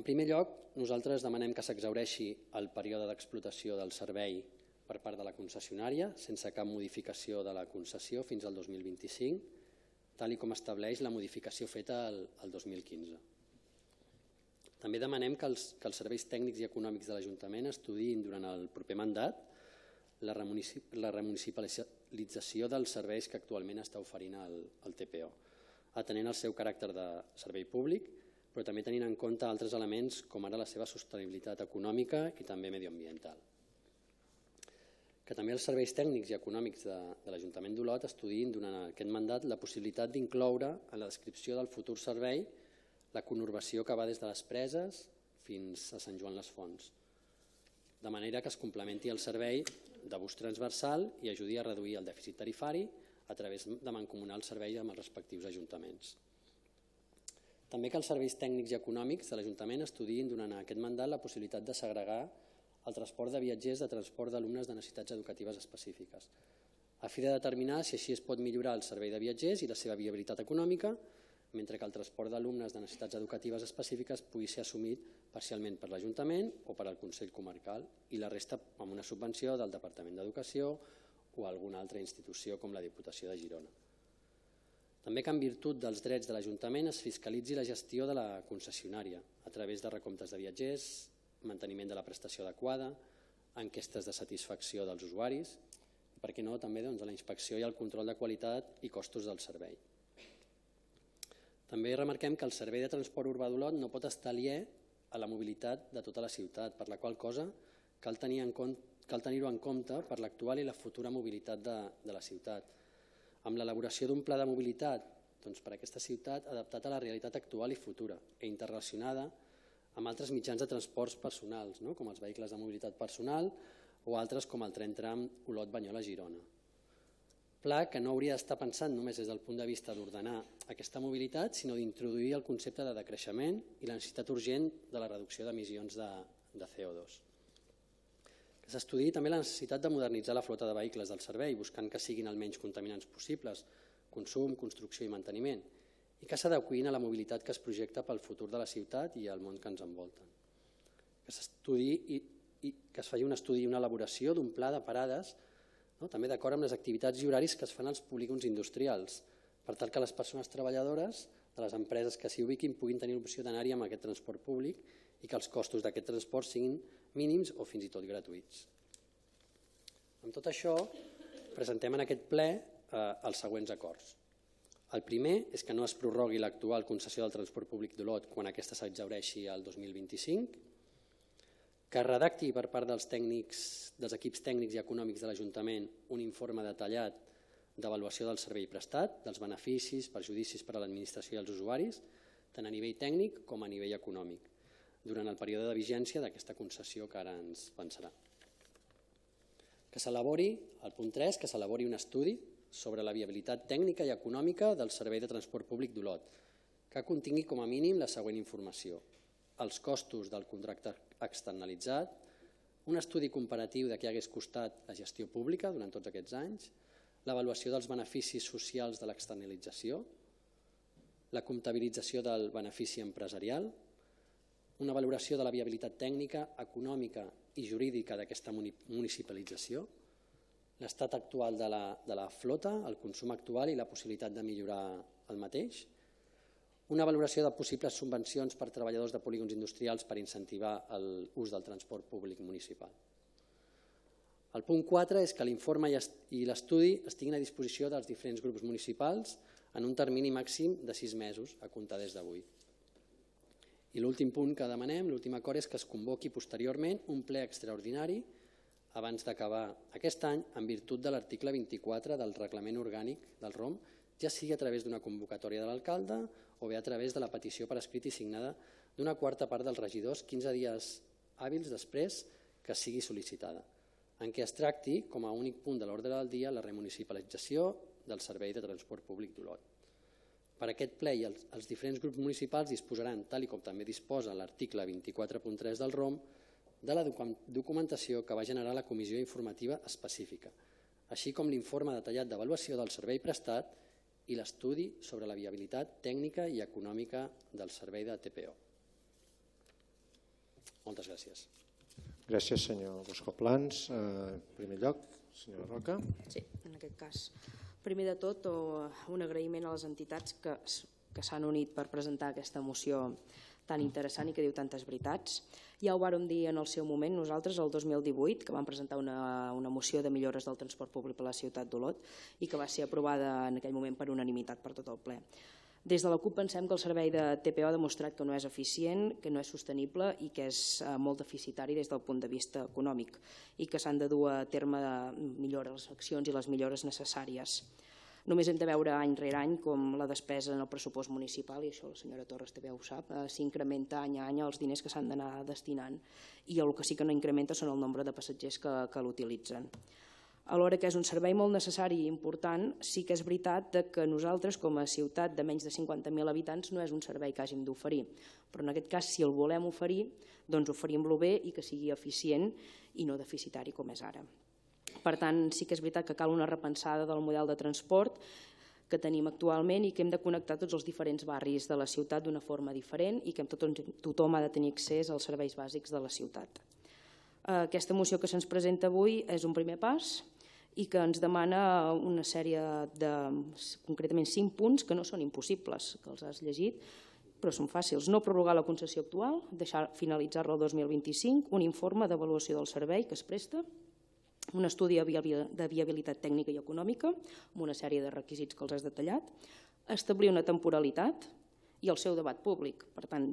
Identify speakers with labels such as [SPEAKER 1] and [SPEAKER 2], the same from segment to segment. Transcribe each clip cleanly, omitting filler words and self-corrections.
[SPEAKER 1] En primer lloc, nosaltres demanem que s'exhaureixi el període d'explotació del servei per part de la concessionària, sense cap modificació de la concessió fins al 2025, tal com estableix la modificació feta el 2015. També demanem que els serveis tècnics i econòmics de l'Ajuntament estudiïn durant el proper mandat la remunicipalització dels serveis que actualment està oferint el TPO, atenent el seu caràcter de servei públic, però també tenint en compte altres elements com ara la seva sostenibilitat econòmica i també mediambiental. Que també els serveis tècnics i econòmics de l'Ajuntament d'Olot estudiïn durant aquest mandat la possibilitat d'incloure en la descripció del futur servei la conurbació que va des de les Preses fins a Sant Joan les Fonts, de manera que es complementi el servei de bus transversal i ajudi a reduir el dèficit tarifari a través de mancomunar el servei amb els respectius ajuntaments. També que els serveis tècnics i econòmics de l'Ajuntament estudiïn durant aquest mandat la possibilitat de segregar el transport de viatgers de transport d'alumnes de necessitats educatives específiques, a fi de determinar si així es pot millorar el servei de viatgers i la seva viabilitat econòmica, mentre que el transport d'alumnes de necessitats educatives específiques pugui ser assumit parcialment per l'Ajuntament o per al Consell Comarcal i la resta amb una subvenció del Departament d'Educació o alguna altra institució com la Diputació de Girona. També que en virtut dels drets de l'Ajuntament es fiscalitzi la gestió de la concessionària a través de recomptes de viatgers, manteniment de la prestació adequada, enquestes de satisfacció dels usuaris i, per què no, també la inspecció i el control de qualitat i costos del servei. També remarquem que el servei de transport urbà d'Olot no pot estar aliè a la mobilitat de tota la ciutat, per la qual cosa cal tenir-ho en compte per l'actual i la futura mobilitat de la ciutat, amb l'elaboració d'un pla de mobilitat per a aquesta ciutat adaptat a la realitat actual i futura i interrelacionada amb altres mitjans de transports personals, com els vehicles de mobilitat personal o altres com el tren tram Olot-Banyoles-Girona. Pla que no hauria d'estar pensat només des del punt de vista d'ordenar aquesta mobilitat, sinó d'introduir el concepte de decreixement i la necessitat urgent de la reducció d'emissions de CO2. Que s'estudiï també la necessitat de modernitzar la flota de vehicles del servei, buscant que siguin el menys contaminants possibles, consum, construcció i manteniment, i que s'adeqüin a la mobilitat que es projecta pel futur de la ciutat i el món que ens envolta. Que es faci un estudi i una elaboració d'un pla de parades també d'acord amb les activitats i horaris que es fan als polígons industrials, per tal que les persones treballadores de les empreses que s'hi ubiquin puguin tenir l'opció d'anar-hi amb aquest transport públic i que els costos d'aquest transport siguin mínims o fins i tot gratuïts. Amb tot això, presentem en aquest ple els següents acords. El primer és que no es prorrogui l'actual concessió del transport públic d'Olot quan aquesta s'exhaureixi el 2025, que es redacti per part dels equips tècnics i econòmics de l'Ajuntament un informe detallat d'avaluació del servei prestat, dels beneficis, perjudicis per a l'administració i els usuaris, tant a nivell tècnic com a nivell econòmic, durant el període de vigència d'aquesta concessió que ara ens pensarà. Que s'elabori, el punt 3, que s'elabori un estudi sobre la viabilitat tècnica i econòmica del servei de transport públic d'Olot, que contingui com a mínim la següent informació: els costos del contracte externalitzat, un estudi comparatiu de què hagués costat la gestió pública durant tots aquests anys, l'avaluació dels beneficis socials de l'externalització, la comptabilització del benefici empresarial, una valoració de la viabilitat tècnica, econòmica i jurídica d'aquesta municipalització, l'estat actual de la flota, el consum actual i la possibilitat de millorar el mateix, una valoració de possibles subvencions per a treballadors de polígons industrials per incentivar l'ús del transport públic municipal. El punt 4 és que l'informe i l'estudi estiguin a disposició dels diferents grups municipals en un termini màxim de 6 mesos a comptar des d'avui. I l'últim punt que demanem, l'últim acord, és que es convoqui posteriorment un ple extraordinari abans d'acabar aquest any en virtut de l'article 24 del reglament orgànic del ROM, ja sigui a través d'una convocatòria de l'alcalde o bé a través de la petició per escrit i signada d'una quarta part dels regidors 15 dies hàbils després que sigui sol·licitada, en què es tracti com a únic punt de l'ordre del dia la remunicipalització del servei de transport públic d'Olot. Per aquest ple i els diferents grups municipals disposaran, tal com també disposa l'article 24.3 del ROM, de la documentació que va generar la comissió informativa específica, així com l'informe detallat d'avaluació del servei prestat i l'estudi sobre la viabilitat tècnica i econòmica del servei de TPO. Moltes gràcies.
[SPEAKER 2] Gràcies, senyor Buscoplans. En primer lloc, senyora Roca.
[SPEAKER 3] Sí, en aquest cas. Primer de tot, un agraïment a les entitats que s'han unit per presentar aquesta moció tan interessant i que diu tantes veritats. Ja ho vàrem dir en el seu moment nosaltres, el 2018, que vam presentar una moció de millores del transport públic per a la ciutat d'Olot i que va ser aprovada en aquell moment per unanimitat per tot el ple. Des de la CUP pensem que el servei de TPO ha demostrat que no és eficient, que no és sostenible i que és molt deficitari des del punt de vista econòmic i que s'han de dur a terme les accions i les millores necessàries. Només hem de veure any rere any com la despesa en el pressupost municipal, i això la senyora Torres també ho sap, s'incrementa any a any els diners que s'han d'anar destinant i el que sí que no incrementa són el nombre de passatgers que l'utilitzen. Alhora que és un servei molt necessari i important, sí que és veritat que nosaltres com a ciutat de menys de 50.000 habitants no és un servei que hàgim d'oferir, però en aquest cas si el volem oferir, doncs oferim-lo bé i que sigui eficient i no deficitari com és ara. Per tant, sí que és veritat que cal una repensada del model de transport que tenim actualment i que hem de connectar tots els diferents barris de la ciutat d'una forma diferent i que tothom ha de tenir accés als serveis bàsics de la ciutat. Aquesta moció que se'ns presenta avui és un primer pas i que ens demana una sèrie de, concretament 5 punts que no són impossibles, que els has llegit, però són fàcils. No prorrogar la concessió actual, deixar finalitzar-la el 2025, un informe d'avaluació del servei que es presta, un estudi de viabilitat tècnica i econòmica, amb una sèrie de requisits que els has detallat, establir una temporalitat i el seu debat públic. Per tant,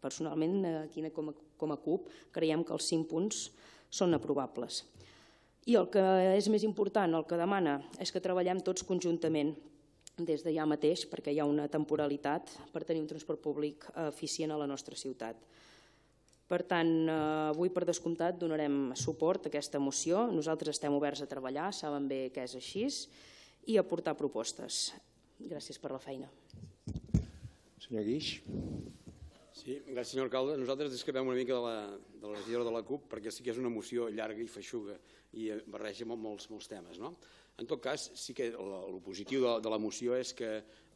[SPEAKER 3] personalment, aquí com a CUP, creiem que els 5 punts són aprovables. I el que és més important, el que demana, és que treballem tots conjuntament des de ja mateix, perquè hi ha una temporalitat per tenir un transport públic eficient a la nostra ciutat. Per tant, avui per descomptat donarem suport a aquesta moció. Nosaltres estem oberts a treballar, saben bé que és així, i a aportar propostes. Gràcies per la feina.
[SPEAKER 2] Senyor Guix.
[SPEAKER 4] Sí, gràcies, senyor alcalde. Nosaltres discrepem una mica de la regidora de la CUP perquè sí que és una moció llarga i feixuga i barreja molts temes. En tot cas, sí que el positiu de la moció és que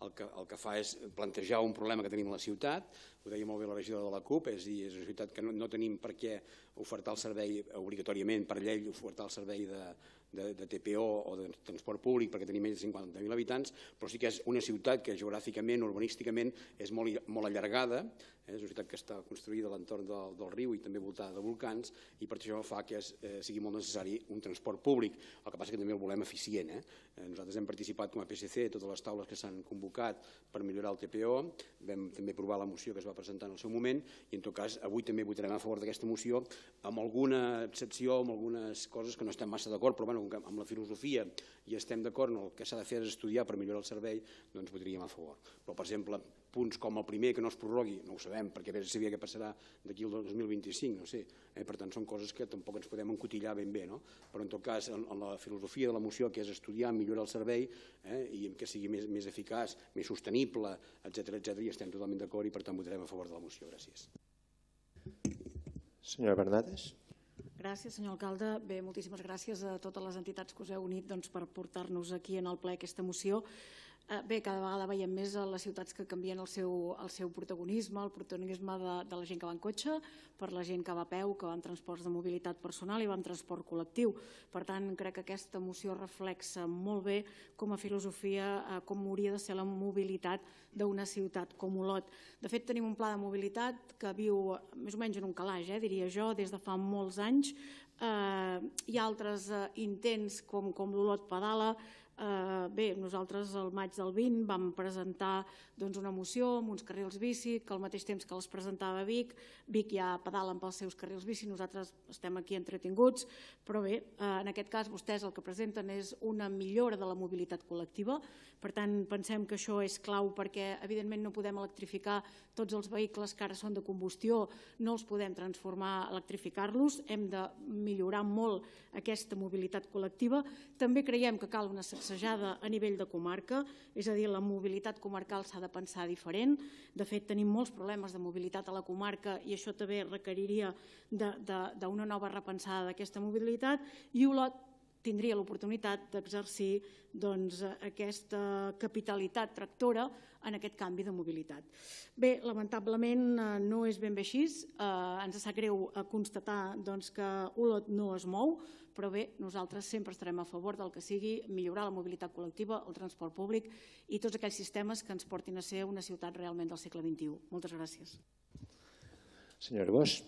[SPEAKER 4] el que fa és plantejar un problema que tenim a la ciutat. Ho deia molt bé la regidora de la CUP, és dir, és una ciutat que no tenim per què ofertar el servei obligatòriament per llei, ofertar el servei de TPO o de transport públic perquè tenim menys de 50.000 habitants, però sí que és una ciutat que geogràficament, urbanísticament, és molt allargada, és una ciutat que està construïda a l'entorn del riu i també voltada de volcans i per això fa que sigui molt necessari un transport públic. El que passa que també el volem eficient. Nosaltres hem participat com a PSC a totes les taules que s'han convocat per millorar el TPO, vam també aprovar la moció que es va presentar en el seu moment i en tot cas avui també votarem a favor d'aquesta moció amb alguna excepció, amb algunes coses que no estem massa d'acord, però amb la filosofia i estem d'acord en el que s'ha de fer és estudiar per millorar el servei, doncs votaríem a favor. Però, per exemple, punts com el primer, que no es prorrogui, no ho sabem, perquè a veure si sabia què passarà d'aquí al 2025, no sé. Per tant, són coses que tampoc ens podem encotillar ben bé, no? Però, en tot cas, en la filosofia de la moció, que és estudiar, millorar el servei i que sigui més eficaç, més sostenible, etcètera, i estem totalment d'acord i, per tant, votarem a favor de la moció. Gràcies.
[SPEAKER 2] Senyora Bernades.
[SPEAKER 5] Gràcies, senyor alcalde. Bé, moltíssimes gràcies a totes les entitats que us heu unit per portar-nos aquí en el ple aquesta moció. Bé, cada vegada veiem més a les ciutats que canvien el seu protagonisme, el protagonisme de la gent que va en cotxe, per la gent que va a peu, que va en transports de mobilitat personal i va en transport col·lectiu. Per tant, crec que aquesta moció reflexa molt bé com a filosofia com hauria de ser la mobilitat d'una ciutat com Olot. De fet, tenim un pla de mobilitat que viu més o menys en un calaix, diria jo, des de fa molts anys. Hi ha altres intents com l'Olot Pedala. Bé, nosaltres al maig del 20 vam presentar una moció amb uns carrils bici que al mateix temps que les presentava Vic ja pedalen pels seus carrils bici, nosaltres estem aquí entretinguts, però bé, en aquest cas vostès el que presenten és una millora de la mobilitat col·lectiva, per tant pensem que això és clau perquè evidentment no podem electrificar tots els vehicles que ara són de combustió, no els podem transformar, electrificar-los, hem de millorar molt aquesta mobilitat col·lectiva. També creiem que cal una sacsejada a nivell de comarca, és a dir, la mobilitat comarcal s'ha de pensar diferent. De fet, tenim molts problemes de mobilitat a la comarca i això també requeriria d'una nova repensada d'aquesta mobilitat i Olot tindria l'oportunitat d'exercir aquesta capitalitat tractora en aquest canvi de mobilitat. Bé, lamentablement no és ben bé així. Ens sap greu constatar que Olot no es mou, però bé, nosaltres sempre estarem a favor del que sigui millorar la mobilitat col·lectiva, el transport públic i tots aquells sistemes que ens portin a ser una ciutat realment del segle XXI. Moltes gràcies.
[SPEAKER 2] Senyora Bosch.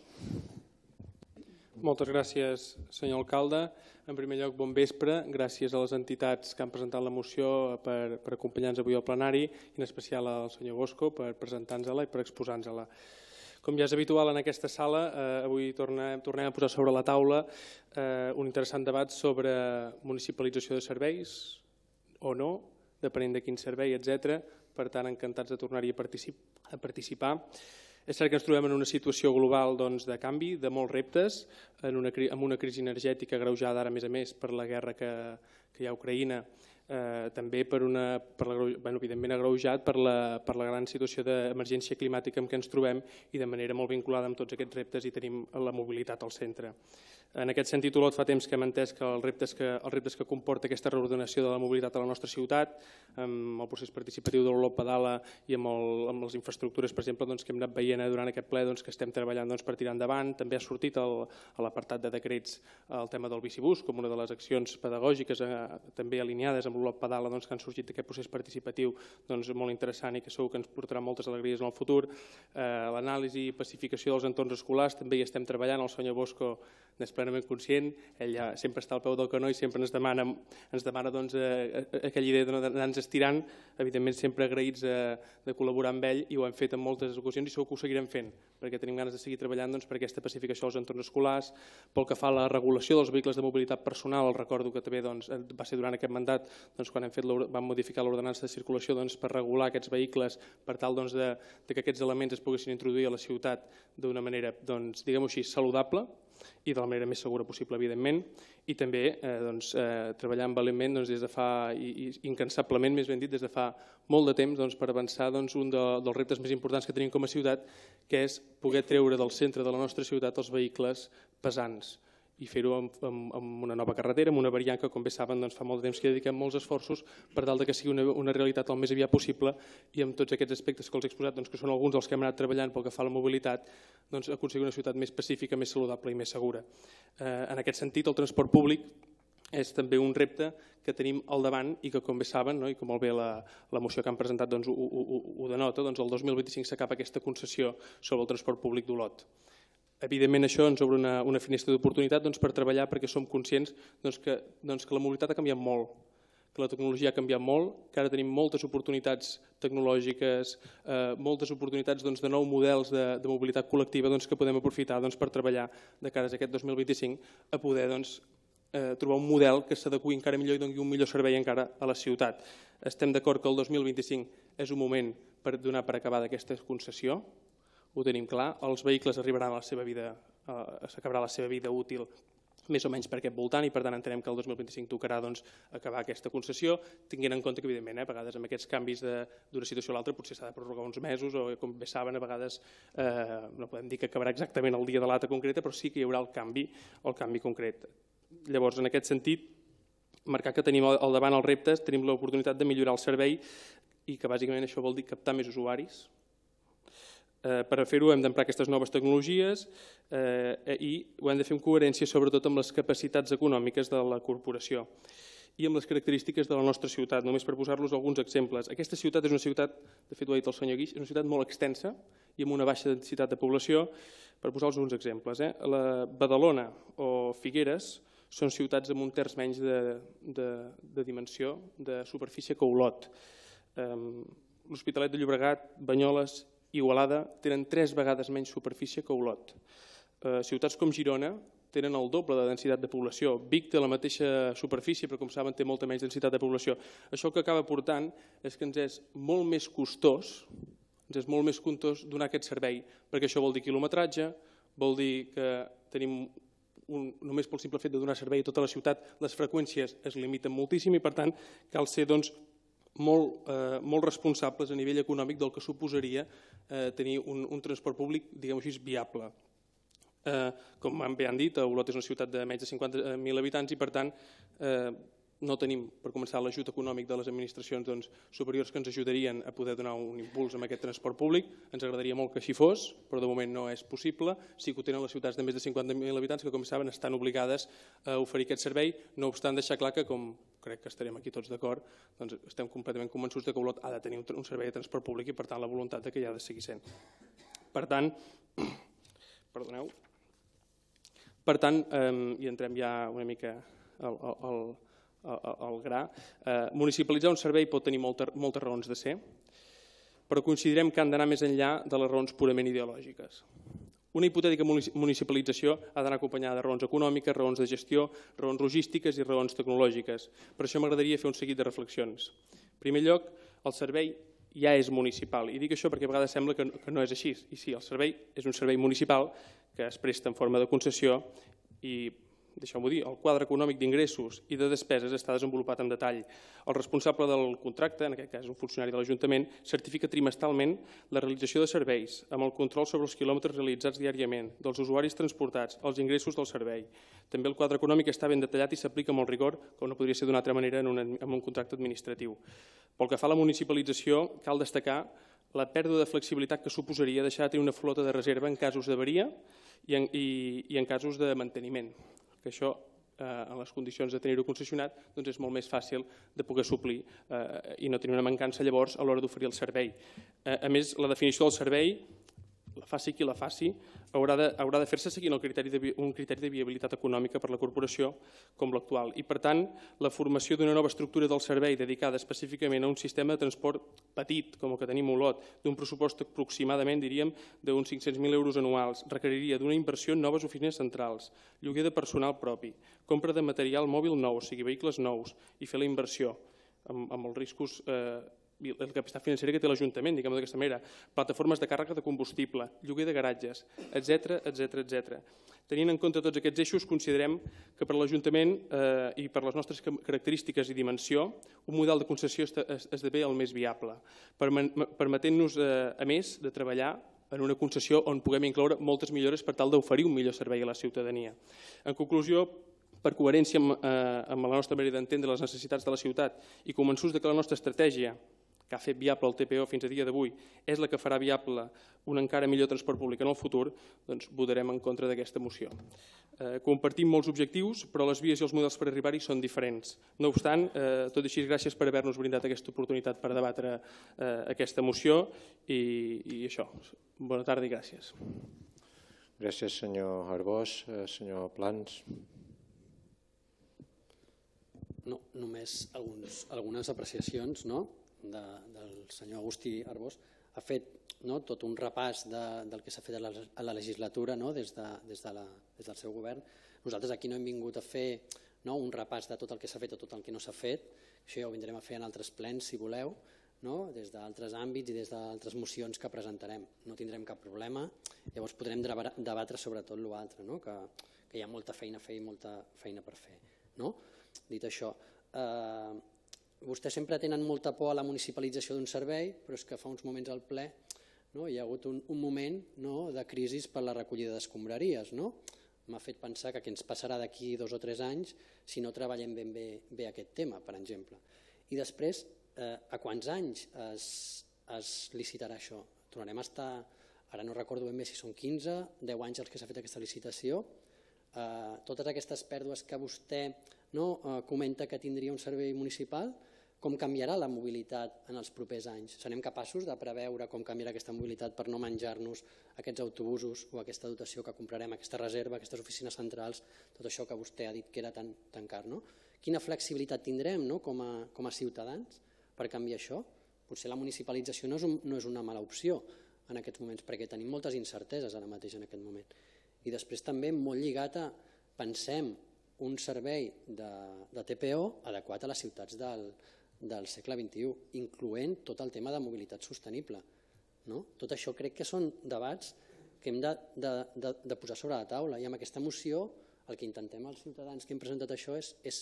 [SPEAKER 6] Moltes gràcies, senyor alcalde. En primer lloc, bon vespre. Gràcies a les entitats que han presentat la moció per acompanyar-nos avui al plenari i en especial al senyor Bosco per presentar-nos-la i per exposar-nos-la. Com ja és habitual en aquesta sala, avui tornem a posar sobre la taula un interessant debat sobre municipalització de serveis o no, depenent de quin servei, etc. Per tant, encantats de tornar-hi a participar. És cert que ens trobem en una situació global de canvi, de molts reptes, amb una crisi energètica agreujada ara, a més, per la guerra que hi ha a Ucraïna, també evidentment agreujat per la gran situació d'emergència climàtica en què ens trobem i de manera molt vinculada amb tots aquests reptes i tenim la mobilitat al centre. En aquest sentit, Olot fa temps que hem entès que els reptes que comporta aquesta reordenació de la mobilitat a la nostra ciutat, amb el procés participatiu de l'Olot Pedala i amb les infraestructures, per exemple, que hem anat veient durant aquest ple, que estem treballant per tirar endavant. També ha sortit a l'apartat de decrets el tema del bicibús com una de les accions pedagògiques també alineades amb l'Olot Pedala que han sorgit d'aquest procés participatiu molt interessant i que segur que ens portarà moltes alegries en el futur. L'anàlisi i pacificació dels entorns escolars també hi estem treballant. El senyor Bosco n'és plenament conscient, ell ja sempre està al peu del canó i sempre ens demana aquella idea d'anar-nos estirant, evidentment sempre agraïts de col·laborar amb ell i ho hem fet en moltes ocasions i segur que ho seguirem fent perquè tenim ganes de seguir treballant per aquesta pacificació dels entorns escolars. Pel que fa a la regulació dels vehicles de mobilitat personal, recordo que també va ser durant aquest mandat quan vam modificar l'ordenança de circulació per regular aquests vehicles per tal que aquests elements es poguessin introduir a la ciutat d'una manera, diguem-ho així, saludable i de la manera més segura possible, evidentment, i també treballant valentment des de fa, i incansablement, més ben dit, des de fa molt de temps per avançar un dels reptes més importants que tenim com a ciutat, que és poder treure del centre de la nostra ciutat els vehicles pesants i fer-ho amb una nova carretera, amb una variant que, com bé saben, fa molt de temps que dediquem molts esforços per tal que sigui una realitat el més aviat possible i amb tots aquests aspectes que els he exposat, que són alguns dels que hem anat treballant pel que fa a la mobilitat, aconseguir una ciutat més pacífica, més saludable i més segura. En aquest sentit, el transport públic és també un repte que tenim al davant i que, com bé saben, i com molt bé la moció que han presentat ho denota, el 2025 s'acaba aquesta concessió sobre el transport públic d'Olot. Evidentment, això ens obre una finestra d'oportunitat per treballar perquè som conscients que la mobilitat ha canviat molt, que la tecnologia ha canviat molt, que ara tenim moltes oportunitats tecnològiques, moltes oportunitats de nous models de mobilitat col·lectiva que podem aprofitar per treballar de cara a aquest 2025 a poder trobar un model que s'adequi encara millor i doni un millor servei encara a la ciutat. Estem d'acord que el 2025 és un moment per donar per acabada aquesta concessió, ho tenim clar, els vehicles arribaran a la seva vida, s'acabarà la seva vida útil més o menys per aquest voltant i per tant entenem que el 2025 tocarà acabar aquesta concessió, tinguent en compte que evidentment a vegades amb aquests canvis d'una situació a l'altra potser s'ha de prorrogar uns mesos o com bé saben a vegades no podem dir que acabarà exactament el dia de l'altra concreta però sí que hi haurà el canvi concret. Llavors en aquest sentit marcar que tenim al davant els reptes, tenim l'oportunitat de millorar el servei i que bàsicament això vol dir captar més usuaris. Per fer-ho hem d'emprar aquestes noves tecnologies i ho hem de fer en coherència sobretot amb les capacitats econòmiques de la corporació i amb les característiques de la nostra ciutat. Només per posar-los alguns exemples. Aquesta ciutat és una ciutat, de fet ho ha dit el senyor Guix, és una ciutat molt extensa i amb una baixa densitat de població. Per posar-los uns exemples, Badalona o Figueres són ciutats amb un terç menys de dimensió, de superfície que Olot. L'Hospitalet de Llobregat, Banyoles, Igualada tenen 3 vegades menys superfície que Olot. Ciutats com Girona tenen el doble de densitat de població. Vic té la mateixa superfície, però com saben té molta menys densitat de població. Això el que acaba portant és que ens és molt més costós donar aquest servei, perquè això vol dir quilometratge, vol dir que tenim només pel simple fet de donar servei a tota la ciutat, les freqüències es limiten moltíssim i per tant cal ser molt responsables a nivell econòmic del que suposaria tenir un transport públic, diguem-ho així, viable. Com bé han dit, Olot és una ciutat de menys de 50.000 habitants i, per tant, no tenim, per començar, l'ajut econòmic de les administracions superiors que ens ajudarien a poder donar un impuls a aquest transport públic. Ens agradaria molt que així fos, però de moment no és possible. Sí que ho tenen les ciutats de més de 50.000 habitants que, com saben, estan obligades a oferir aquest servei, no obstant deixar clar que, com crec que estarem aquí tots d'acord, estem completament convençuts que Olot ha de tenir un servei de transport públic i, per tant, la voluntat que hi ha de seguir sent. Per tant, i entrem ja una mica al gra, municipalitzar un servei pot tenir moltes raons de ser, però considerem que han d'anar més enllà de les raons purament ideològiques. Una hipotètica municipalització ha d'anar acompanyada de raons econòmiques, raons de gestió, raons logístiques i raons tecnològiques. Per això m'agradaria fer un seguit de reflexions. En primer lloc, el servei ja és municipal, i dic això perquè a vegades sembla que no és així. I sí, el servei és un servei municipal que es presta en forma de concessió i, deixeu-m'ho dir, el quadre econòmic d'ingressos i de despeses està desenvolupat en detall. El responsable del contracte, en aquest cas un funcionari de l'Ajuntament, certifica trimestralment la realització de serveis amb el control sobre els quilòmetres realitzats diàriament, dels usuaris transportats, els ingressos del servei. També el quadre econòmic està ben detallat i s'aplica amb el rigor, com no podria ser d'una altra manera, en un contracte administratiu. Pel que fa a la municipalització, cal destacar la pèrdua de flexibilitat que suposaria deixar de tenir una flota de reserva en casos d'avaria i en casos de manteniment, que això, en les condicions de tenir-ho concessionat, és molt més fàcil de poder suplir i no tenir una mancança llavors a l'hora d'oferir el servei. A més, la definició del servei, la faci qui la faci, haurà de fer-se seguint un criteri de viabilitat econòmica per la corporació com l'actual. I, per tant, la formació d'una nova estructura del servei dedicada específicament a un sistema de transport petit, com el que tenim a Olot, d'un pressupost aproximadament, diríem, d'uns 500.000 euros anuals, requeriria d'una inversió en noves oficines centrals, lloguer de personal propi, compra de material mòbil nou, o sigui, vehicles nous, i fer la inversió amb els riscos la capacitat financera que té l'Ajuntament, diguem-ho d'aquesta manera, plataformes de càrrega de combustible, lloguer de garatges, etc. Tenint en compte tots aquests eixos, considerem que per l'Ajuntament i per les nostres característiques i dimensió, un model de concessió esdevé el més viable, permetent-nos, a més, de treballar en una concessió on puguem incloure moltes millores per tal d'oferir un millor servei a la ciutadania. En conclusió, per coherència amb la nostra manera d'entendre les necessitats de la ciutat i convençuts que la nostra estratègia, que ha fet viable el TPO fins a dia d'avui, és la que farà viable un encara millor transport públic en el futur, doncs votarem en contra d'aquesta moció. Compartim molts objectius, però les vies i els models per arribar-hi són diferents. No obstant, tot i així, gràcies per haver-nos brindat aquesta oportunitat per debatre aquesta moció i això. Bona tarda i gràcies.
[SPEAKER 2] Gràcies, senyor Arbós. Senyor Plans.
[SPEAKER 1] No, només algunes apreciacions del senyor Agustí Arbós. Ha fet tot un repàs del que s'ha fet a la legislatura des del seu govern. Nosaltres aquí no hem vingut a fer un repàs de tot el que s'ha fet o tot el que no s'ha fet. Això ja ho vindrem a fer en altres plens, si voleu, des d'altres àmbits i des d'altres mocions que presentarem. No tindrem cap problema. Llavors podrem debatre sobre tot l'altre, que hi ha molta feina a fer i molta feina per fer. Dit això, vostès sempre tenen molta por a la municipalització d'un servei, però és que fa uns moments al ple hi ha hagut un moment de crisi per la recollida d'escombraries. M'ha fet pensar que què ens passarà d'aquí 2 o 3 anys si no treballem ben bé aquest tema, per exemple. I després, a quants anys es licitarà això? Tornarem a estar, ara no recordo ben bé si són 15, 10 anys els que s'ha fet aquesta licitació. Totes aquestes pèrdues que vostè comenta que tindria un servei municipal, com canviarà la mobilitat en els propers anys? Serem capaços de preveure com canviarà aquesta mobilitat per no menjar-nos aquests autobusos o aquesta dotació que comprarem, aquesta reserva, aquestes oficines centrals, tot això que vostè ha dit que era tan car? Quina flexibilitat tindrem com a ciutadans per canviar això? Potser la municipalització no és una mala opció en aquests moments, perquè tenim moltes incerteses ara mateix en aquest moment. I després també molt lligat a, pensem, un servei de TPO adequat a les ciutats del segle XXI, incloent tot el tema de mobilitat sostenible. Tot això crec que són debats que hem de posar sobre la taula, i amb aquesta moció el que intentem els ciutadans que hem presentat això és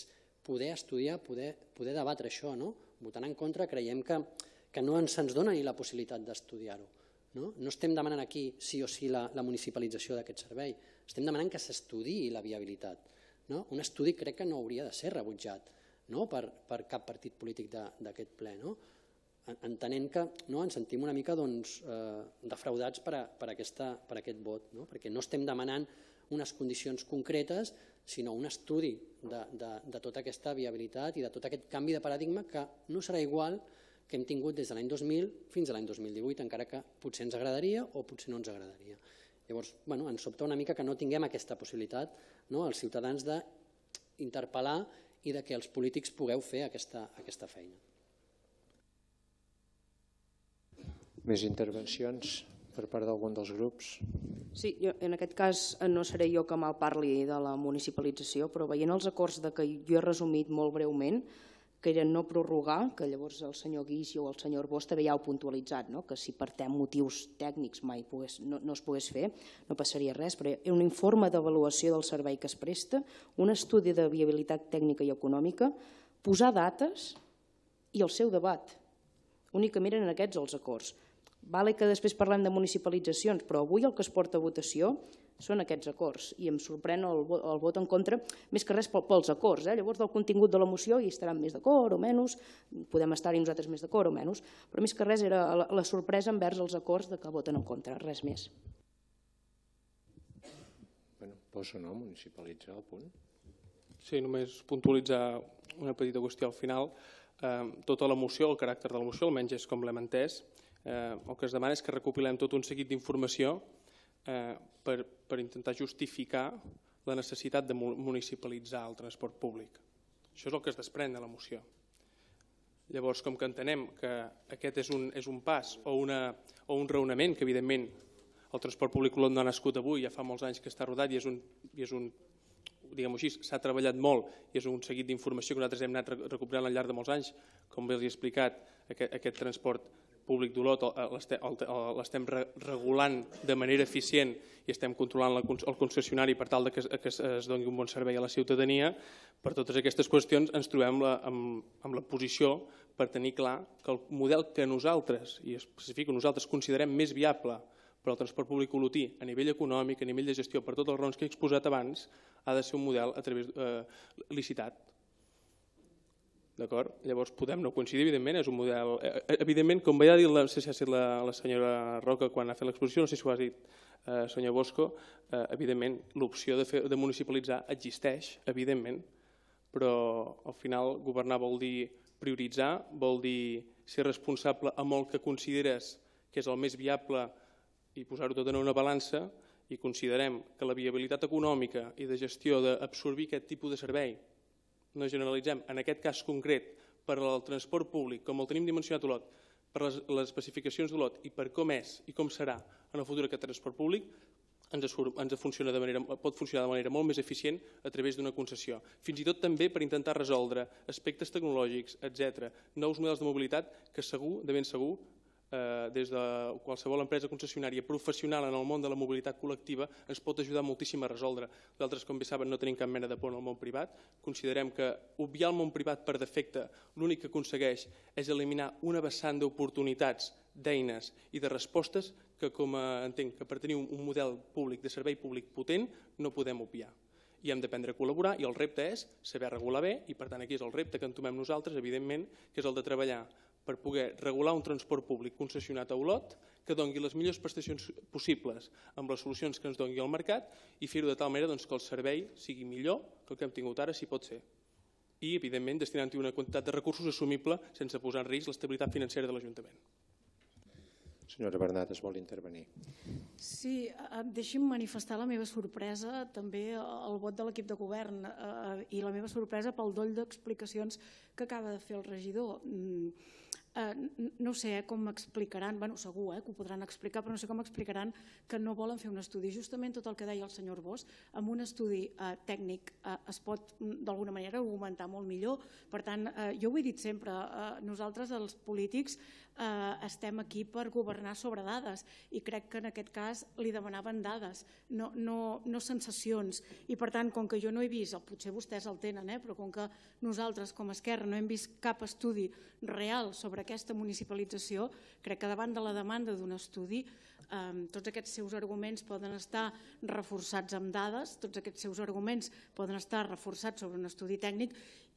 [SPEAKER 1] poder estudiar, poder debatre això. Votant en contra creiem que no se'ns dona ni la possibilitat d'estudiar-ho. No estem demanant aquí sí o sí la municipalització d'aquest servei, estem demanant que s'estudiï la viabilitat. Un estudi crec que no hauria de ser rebutjat per cap partit polític d'aquest ple, entenent que ens sentim una mica defraudats per aquest vot, perquè no estem demanant unes condicions concretes, sinó un estudi de tota aquesta viabilitat i de tot aquest canvi de paradigma que no serà igual que hem tingut des de l'any 2000 fins a l'any 2018, encara que potser ens agradaria o potser no ens agradaria. Llavors, ens sobta una mica que no tinguem aquesta possibilitat, els ciutadans, d'interpel·lar i que els polítics pugueu fer aquesta feina.
[SPEAKER 2] Més intervencions per part d'algun dels grups?
[SPEAKER 3] Sí, en aquest cas no seré jo que mal parli de la municipalització, però veient els acords que jo he resumit molt breument, que era no prorrogar, que llavors el senyor Guix o el senyor Bosch també ja ho puntualitzat, que si per motius tècnics mai no es pogués fer, no passaria res, però era un informe d'avaluació del servei que es presta, un estudi de viabilitat tècnica i econòmica, posar dates i el seu debat. Únicament eren aquests els acords. Vale que després parlem de municipalitzacions, però avui el que es porta a votació són aquests acords i em sorprèn el vot en contra, més que res pels acords. Llavors del contingut de la moció hi estaran més d'acord o menys, podem estar-hi nosaltres més d'acord o menys, però més que res era la sorpresa envers els acords que voten en contra, res més.
[SPEAKER 2] Poso no, municipalitzar el punt.
[SPEAKER 6] Sí, només puntualitzar una petita qüestió al final. Tota la moció, el caràcter de la moció, almenys és com l'hem entès, el que es demana és que recopilem tot un seguit d'informació per intentar justificar la necessitat de municipalitzar el transport públic. Això és el que es desprèn de la moció. Llavors, com que entenem que aquest és un pas o un raonament que, evidentment, el transport públic no ha nascut avui, ja fa molts anys que està rodat i diguem-ho així, s'ha treballat molt i és un seguit d'informació que nosaltres hem anat recuperant al llarg de molts anys. Com bé els he explicat, aquest transport públic d'Olot l'estem regulant de manera eficient i estem controlant el concessionari per tal que es doni un bon servei a la ciutadania. Per totes aquestes qüestions ens trobem amb la posició per tenir clar que el model que nosaltres, i especifico nosaltres, considerem més viable per al transport públic olotí a nivell econòmic, a nivell de gestió, per totes les raons que he exposat abans, ha de ser un model licitat. Llavors podem no coincidir, evidentment, és un model... Evidentment, com ja ha dit la senyora Roca quan ha fet l'exposició, no sé si ho ha dit el senyor Bosco, evidentment l'opció de municipalitzar existeix, evidentment, però al final governar vol dir prioritzar, vol dir ser responsable amb el que consideres que és el més viable i posar-ho tot en una balança, i considerem que la viabilitat econòmica i de gestió d'absorbir aquest tipus de servei, no generalitzem, en aquest cas concret, per al transport públic, com el tenim dimensionat a Olot, per les especificacions d'Olot i per com és i com serà en el futur aquest transport públic, pot funcionar de manera molt més eficient a través d'una concessió. Fins i tot també per intentar resoldre aspectes tecnològics, etc., nous models de mobilitat que segur, de ben segur, des de qualsevol empresa concessionària professional en el món de la mobilitat col·lectiva ens pot ajudar moltíssim a resoldre. Nosaltres, com bé saben, no tenim cap mena de por al món privat. Considerem que obviar el món privat per defecte l'únic que aconsegueix és eliminar una vessant d'oportunitats, d'eines i de respostes que, com entenc que per tenir un model públic de servei públic potent, no podem obviar. I hem d'aprendre a col·laborar i el repte és saber regular bé i per tant aquí és el repte que entomem nosaltres, evidentment, que és el de treballar per poder regular un transport públic concessionat a Olot que doni les millors prestacions possibles amb les solucions que ens doni el mercat i fer-ho de tal manera que el servei sigui millor que el que hem tingut ara, si pot ser. I, evidentment, destinant-hi una quantitat de recursos assumible sense posar en risc l'estabilitat financera de l'Ajuntament.
[SPEAKER 2] Senyora Bernat, es vol intervenir.
[SPEAKER 5] Sí, deixi'm manifestar la meva sorpresa també al vot de l'equip de govern i la meva sorpresa pel doll d'explicacions que acaba de fer el regidor. No sé com explicaran, segur que ho podran explicar, però no sé com explicaran que no volen fer un estudi. Justament tot el que deia el senyor Bosch, amb un estudi tècnic es pot d'alguna manera argumentar molt millor. Per tant, jo ho he dit sempre, nosaltres els polítics estem aquí per governar sobre dades i crec que en aquest cas li demanaven dades, no sensacions. I per tant, com que jo no he vist, potser vostès el tenen, però com que nosaltres com a Esquerra no hem vist cap estudi real sobre aquesta municipalització, crec que davant de la demanda d'un estudi tots aquests seus arguments poden estar reforçats amb dades, tots aquests seus arguments poden estar reforçats sobre un estudi tècnic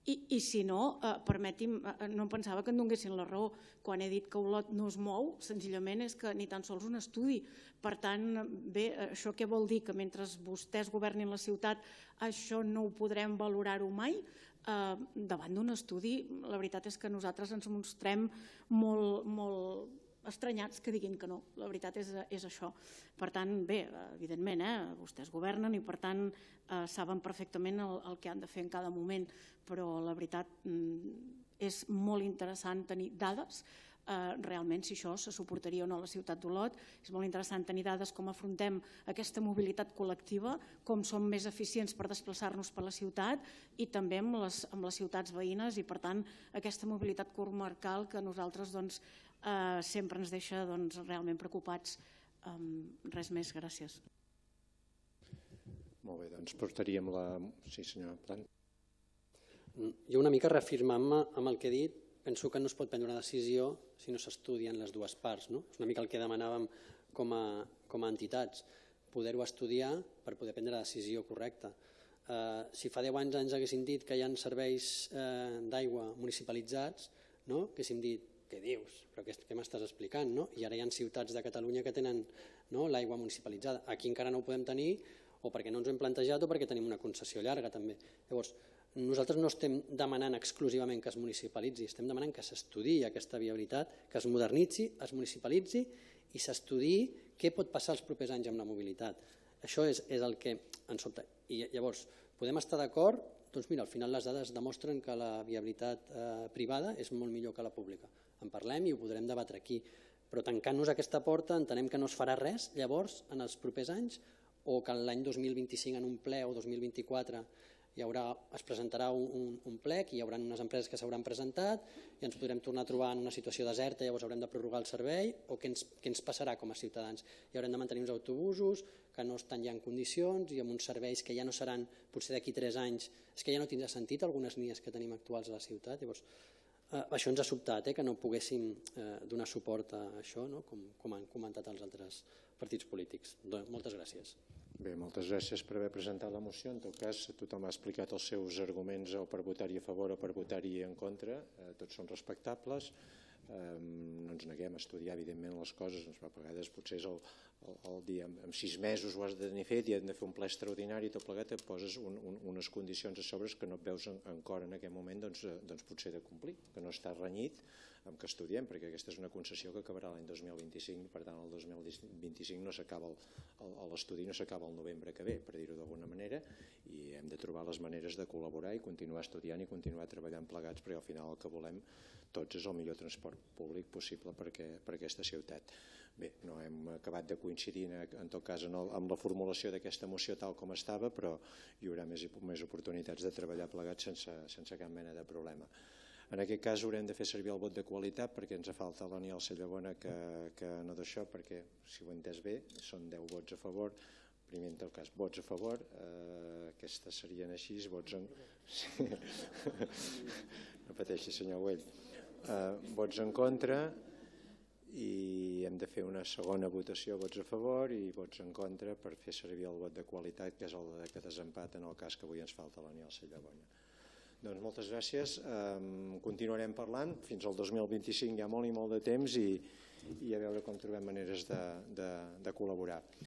[SPEAKER 5] i si no, permeti'm, no em pensava que em donessin la raó. Quan he dit que Olot no es mou, senzillament és que ni tan sols un estudi. Per tant, bé, això què vol dir? Que mentre vostès governin la ciutat això no ho podrem valorar-ho mai? Davant d'un estudi, la veritat és que nosaltres ens mostrem molt estranyats que diguin que no. La veritat és això. Per tant, bé, evidentment, vostès governen i per tant saben perfectament el que han de fer en cada moment, però la veritat és molt interessant tenir dades realment si això se suportaria o no a la ciutat d'Olot. És molt interessant tenir dades com afrontem aquesta mobilitat col·lectiva, com som més eficients per desplaçar-nos per la ciutat i també amb les ciutats veïnes i per tant aquesta mobilitat comarcal que a nosaltres sempre ens deixa realment preocupats. Res més, gràcies.
[SPEAKER 2] Molt bé, doncs portaríem la... Sí, senyor Plant.
[SPEAKER 1] Jo una mica reafirmant-me amb el que he dit, penso que no es pot prendre una decisió si no s'estudien les dues parts. És una mica el que demanàvem com a entitats, poder-ho estudiar per poder prendre la decisió correcta. Si fa 10 anys ens haguessin dit que hi ha serveis d'aigua municipalitzats, haguéssim dit, què dius? Però què m'estàs explicant? I ara hi ha ciutats de Catalunya que tenen l'aigua municipalitzada. Aquí encara no ho podem tenir o perquè no ens ho hem plantejat o perquè tenim una concessió llarga també. Llavors, nosaltres no estem demanant exclusivament que es municipalitzi, estem demanant que s'estudiï aquesta viabilitat, que es modernitzi, es municipalitzi i s'estudiï què pot passar els propers anys amb la mobilitat. Això és el que ens sobta. I llavors, podem estar d'acord? Doncs mira, al final les dades demostren que la viabilitat privada és molt millor que la pública. En parlem i ho podrem debatre aquí, però tancant-nos aquesta porta entenem que no es farà res llavors en els propers anys o que l'any 2025 en un ple o 2024 es presentarà un plec i hi haurà unes empreses que s'hauran presentat i ens podrem tornar a trobar en una situació deserta i llavors haurem de prorrogar el servei o què ens passarà com a ciutadans? I haurem de mantenir uns autobusos que no estan ja en condicions i amb uns serveis que ja no seran potser d'aquí 3 anys. És que ja no tindrà sentit algunes línies que tenim actuals a la ciutat. Llavors, això ens ha sobtat, que no poguéssim donar suport a això, com han comentat els altres partits polítics. Moltes gràcies.
[SPEAKER 2] Bé, moltes gràcies per haver presentat la moció. En tot cas, tothom ha explicat els seus arguments o per votar-hi a favor o per votar-hi en contra. Tots són respectables. No ens neguem a estudiar, evidentment, les coses. A vegades potser és el dia, en 6 mesos ho has de tenir fet i hem de fer un ple extraordinari i tot plegat et poses unes condicions a sobre que no et veus encara en aquest moment potser de complir, que no està renyit amb que estudiem, perquè aquesta és una concessió que acabarà l'any 2025 i per tant el 2025 no s'acaba l'estudi, no s'acaba el novembre que ve, per dir-ho d'alguna manera, i hem de trobar les maneres de col·laborar i continuar estudiant i continuar treballant plegats perquè al final el que volem tots és el millor transport públic possible per aquesta ciutat. Bé, no hem acabat de coincidir en tot cas amb la formulació d'aquesta moció tal com estava, però hi haurà més oportunitats de treballar plegats sense cap mena de problema. En aquest cas haurem de fer servir el vot de qualitat perquè ens falta l'Aniel Sallabona que no d'això, perquè si ho he entès bé són 10 vots a favor. Primer en tot cas vots a favor, aquestes serien així, vots en... No pateixi, senyor Güell. Vots en contra i hem de fer una segona votació, vots a favor i vots en contra per fer servir el vot de qualitat, que és el que desempat en el cas que avui ens falta l'Aniel Sallabona. Doncs moltes gràcies, continuarem parlant, fins al 2025 hi ha molt i molt de temps i a veure com trobem maneres de col·laborar.